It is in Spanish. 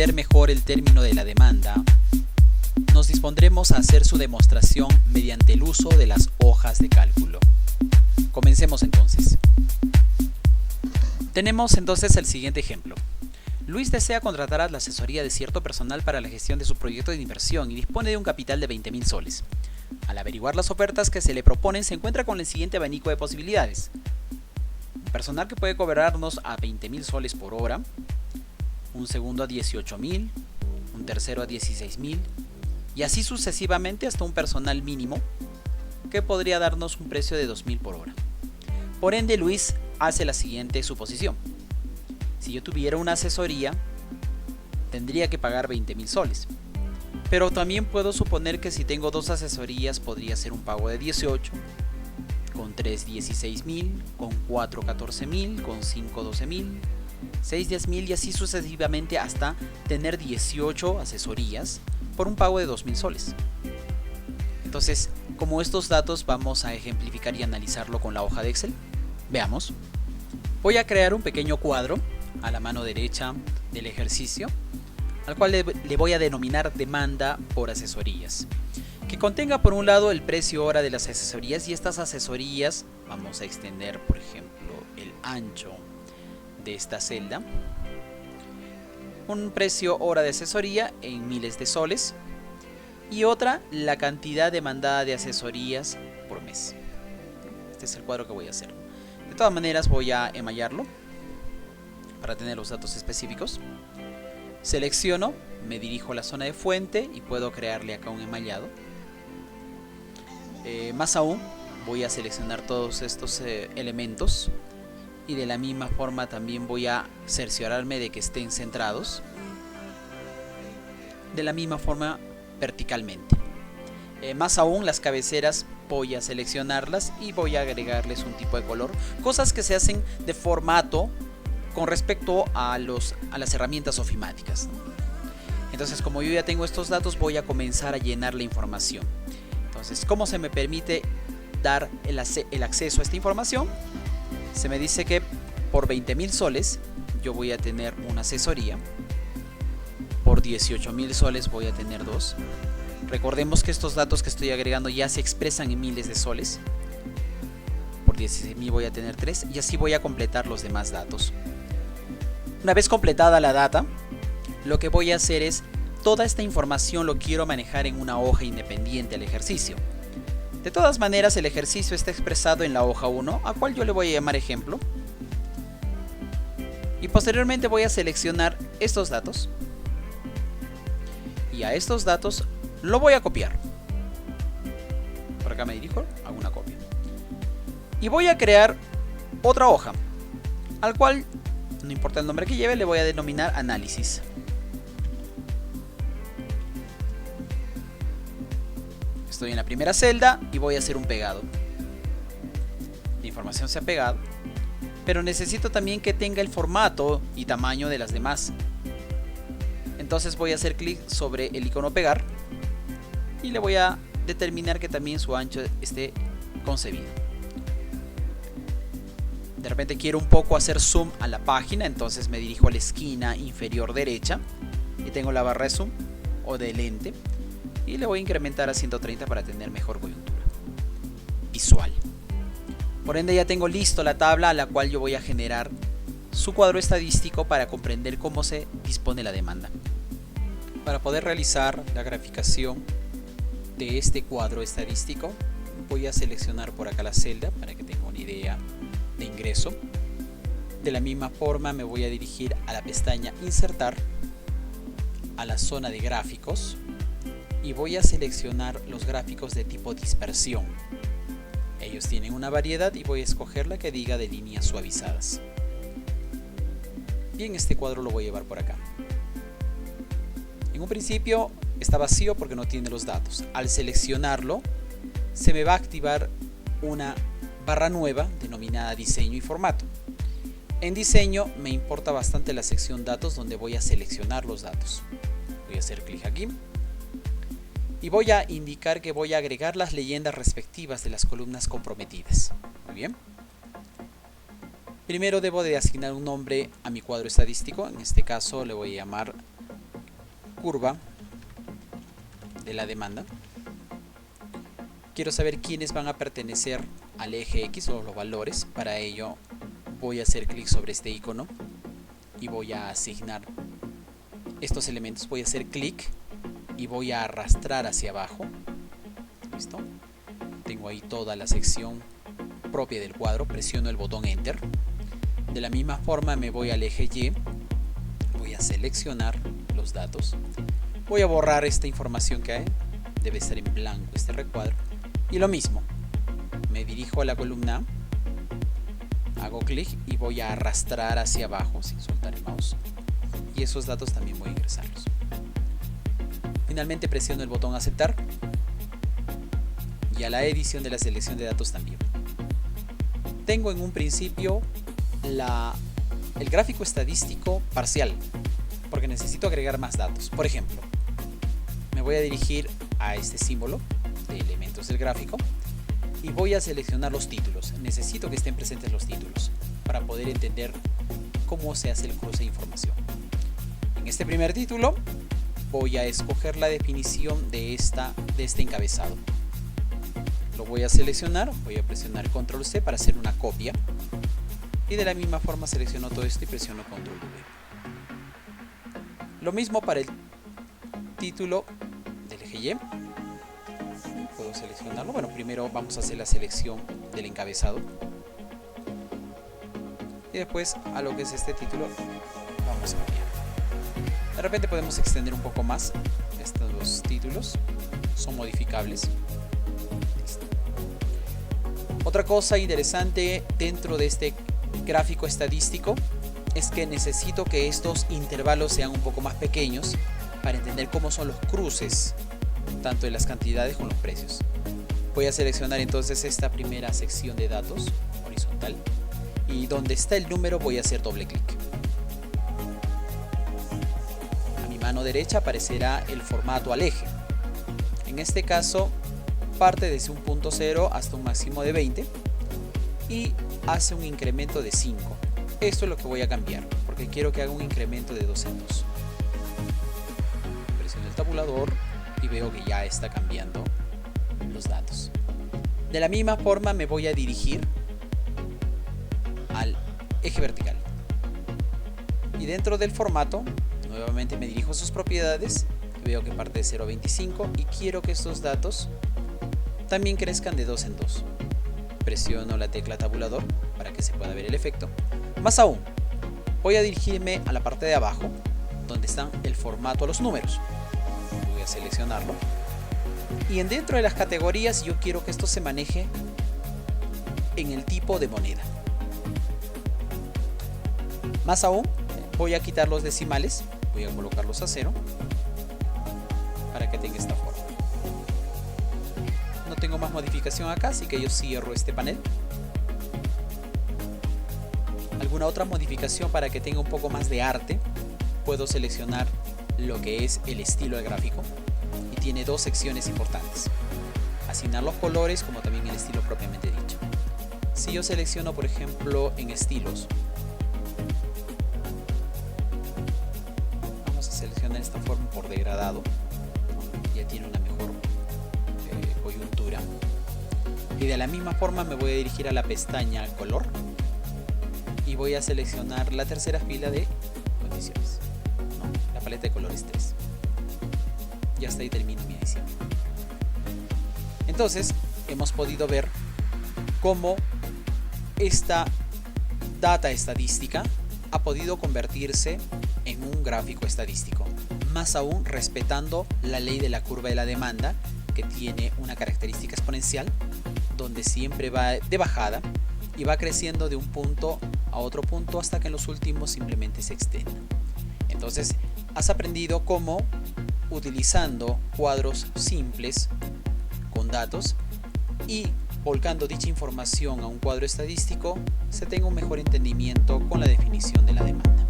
comprender mejor el término de la demanda, nos dispondremos a hacer su demostración mediante el uso de las hojas de cálculo. Comencemos entonces. Tenemos entonces el siguiente ejemplo. Luis desea contratar a la asesoría de cierto personal para la gestión de su proyecto de inversión y dispone de un capital de 20.000 soles. Al averiguar las ofertas que se le proponen, se encuentra con el siguiente abanico de posibilidades. Un personal que puede cobrarnos a 20.000 soles por hora, un segundo a 18.000, un tercero a 16.000 y así sucesivamente hasta un personal mínimo que podría darnos un precio de 2.000 por hora. Por ende, Luis hace la siguiente suposición. Si yo tuviera una asesoría, tendría que pagar 20.000 soles. Pero también puedo suponer que si tengo dos asesorías podría ser un pago de 18, con 3 16.000, con 4 14.000, con 5 12.000, 6 10.000 y así sucesivamente hasta tener 18 asesorías por un pago de 2.000 soles. Entonces, como estos datos vamos a ejemplificar y analizarlo con la hoja de Excel. Veamos. Voy a crear un pequeño cuadro a la mano derecha del ejercicio, al cual le voy a denominar demanda por asesorías, que contenga por un lado el precio hora de las asesorías, y estas asesorías vamos a extender, por ejemplo, el ancho de esta celda, un precio hora de asesoría en miles de soles, y otra la cantidad demandada de asesorías por mes. Este es el cuadro que voy a hacer. De todas maneras voy a emallarlo para tener los datos específicos. Selecciono, me dirijo a la zona de fuente y puedo crearle acá un emallado. Más aún, voy a seleccionar todos estos elementos y de la misma forma también voy a cerciorarme de que estén centrados. De la misma forma verticalmente. Más aún, las cabeceras voy a seleccionarlas y voy a agregarles un tipo de color, cosas que se hacen de formato con respecto a las herramientas ofimáticas. Entonces, como yo ya tengo estos datos, voy a comenzar a llenar la información. Entonces, ¿cómo se me permite dar el acceso a esta información? Se me dice que por 20.000 soles yo voy a tener una asesoría. Por 18.000 soles voy a tener dos. Recordemos que estos datos que estoy agregando ya se expresan en miles de soles. Por 16.000 voy a tener 3 y así voy a completar los demás datos. Una vez completada la data, lo que voy a hacer es, toda esta información lo quiero manejar en una hoja independiente al ejercicio. De todas maneras, el ejercicio está expresado en la hoja 1, a cual yo le voy a llamar ejemplo. Y posteriormente voy a seleccionar estos datos. Y a estos datos lo voy a copiar. Por acá me dirijo, hago una copia. Y voy a crear otra hoja, al cual, no importa el nombre que lleve, le voy a denominar análisis. Estoy en la primera celda y voy a hacer un pegado. La información se ha pegado, pero necesito también que tenga el formato y tamaño de las demás. Entonces voy a hacer clic sobre el icono pegar y le voy a determinar que también su ancho esté concebido. De repente quiero un poco hacer zoom a la página, entonces me dirijo a la esquina inferior derecha y tengo la barra de zoom o de lente y le voy a incrementar a 130 para tener mejor coyuntura visual. Por ende ya tengo listo la tabla a la cual yo voy a generar su cuadro estadístico para comprender cómo se dispone la demanda. Para poder realizar la graficación de este cuadro estadístico, voy a seleccionar por acá la celda para que tenga una idea de ingreso. De la misma forma me voy a dirigir a la pestaña Insertar, a la zona de gráficos y voy a seleccionar los gráficos de tipo dispersión. Ellos tienen una variedad y voy a escoger la que diga de líneas suavizadas. Bien, este cuadro lo voy a llevar por acá. En un principio está vacío porque no tiene los datos. Al seleccionarlo, se me va a activar una barra nueva denominada diseño y formato. En diseño me importa bastante la sección datos, donde voy a seleccionar los datos. Voy a hacer clic aquí y voy a indicar que voy a agregar las leyendas respectivas de las columnas comprometidas. Muy bien. Primero debo de asignar un nombre a mi cuadro estadístico. En este caso le voy a llamar curva de la demanda, quiero saber quiénes van a pertenecer al eje X o los valores. Para ello voy a hacer clic sobre este icono y voy a asignar estos elementos. Voy a hacer clic y voy a arrastrar hacia abajo. ¿Listo? Tengo ahí toda la sección propia del cuadro. Presiono el botón Enter. De la misma forma me voy al eje Y. Voy a seleccionar los datos. Voy a borrar esta información que hay. Debe estar en blanco este recuadro. Y lo mismo. Me dirijo a la columna A. Hago clic y voy a arrastrar hacia abajo sin soltar el mouse. Y esos datos también voy a ingresarlos. Finalmente presiono el botón Aceptar. Y a la edición de la selección de datos también. Tengo en un principio el gráfico estadístico parcial, porque necesito agregar más datos. Por ejemplo, me voy a dirigir a este símbolo de elementos del gráfico y voy a seleccionar los títulos. Necesito que estén presentes los títulos para poder entender cómo se hace el cruce de información. En este primer título voy a escoger la definición de este encabezado. Lo voy a seleccionar, voy a presionar Control C para hacer una copia. Y de la misma forma selecciono todo esto y presiono Control V. Lo mismo para el título del eje Y. Puedo seleccionarlo. Bueno, primero vamos a hacer la selección del encabezado. Y después a lo que es este título vamos a cambiar. De repente podemos extender un poco más estos dos títulos. Son modificables. Listo. Otra cosa interesante dentro de este gráfico estadístico es que necesito que estos intervalos sean un poco más pequeños para entender cómo son los cruces tanto de las cantidades con los precios. Voy a seleccionar entonces esta primera sección de datos horizontal y donde está el número voy a hacer doble clic. A mi mano derecha aparecerá el formato al eje. En este caso parte desde un punto 0 hasta un máximo de 20 y hace un incremento de 5. Esto es lo que voy a cambiar porque quiero que haga un incremento de 2 en 2. Presiono el tabulador y veo que ya está cambiando los datos. De la misma forma me voy a dirigir al eje vertical y dentro del formato nuevamente me dirijo a sus propiedades. Veo que parte de 0 a 25 y quiero que estos datos también crezcan de 2 en 2. Presiono la tecla tabulador para que se pueda ver el efecto. Más aún, voy a dirigirme a la parte de abajo donde están el formato a los números. Voy a seleccionarlo y dentro de las categorías yo quiero que esto se maneje en el tipo de moneda. Más aún, voy a quitar los decimales, voy a colocarlos a 0 para que tenga esta forma. No tengo más modificación acá, así que yo cierro este panel. Alguna otra modificación para que tenga un poco más de arte, puedo seleccionar lo que es el estilo del gráfico y tiene dos secciones importantes: asignar los colores como también el estilo propiamente dicho. Si yo selecciono por ejemplo en estilos, vamos a seleccionar esta forma por degradado, ya tiene una mejor coyuntura. Y de la misma forma me voy a dirigir a la pestaña color y voy a seleccionar la tercera fila de condiciones, ¿no? La paleta de colores 3. Y hasta ahí termino mi edición. Entonces hemos podido ver cómo esta data estadística ha podido convertirse en un gráfico estadístico, más aún respetando la ley de la curva de la demanda, que tiene una característica exponencial donde siempre va de bajada y va creciendo de un punto a otro punto hasta que en los últimos simplemente se extienda. Entonces has aprendido cómo, utilizando cuadros simples con datos y volcando dicha información a un cuadro estadístico, se tenga un mejor entendimiento con la definición de la demanda.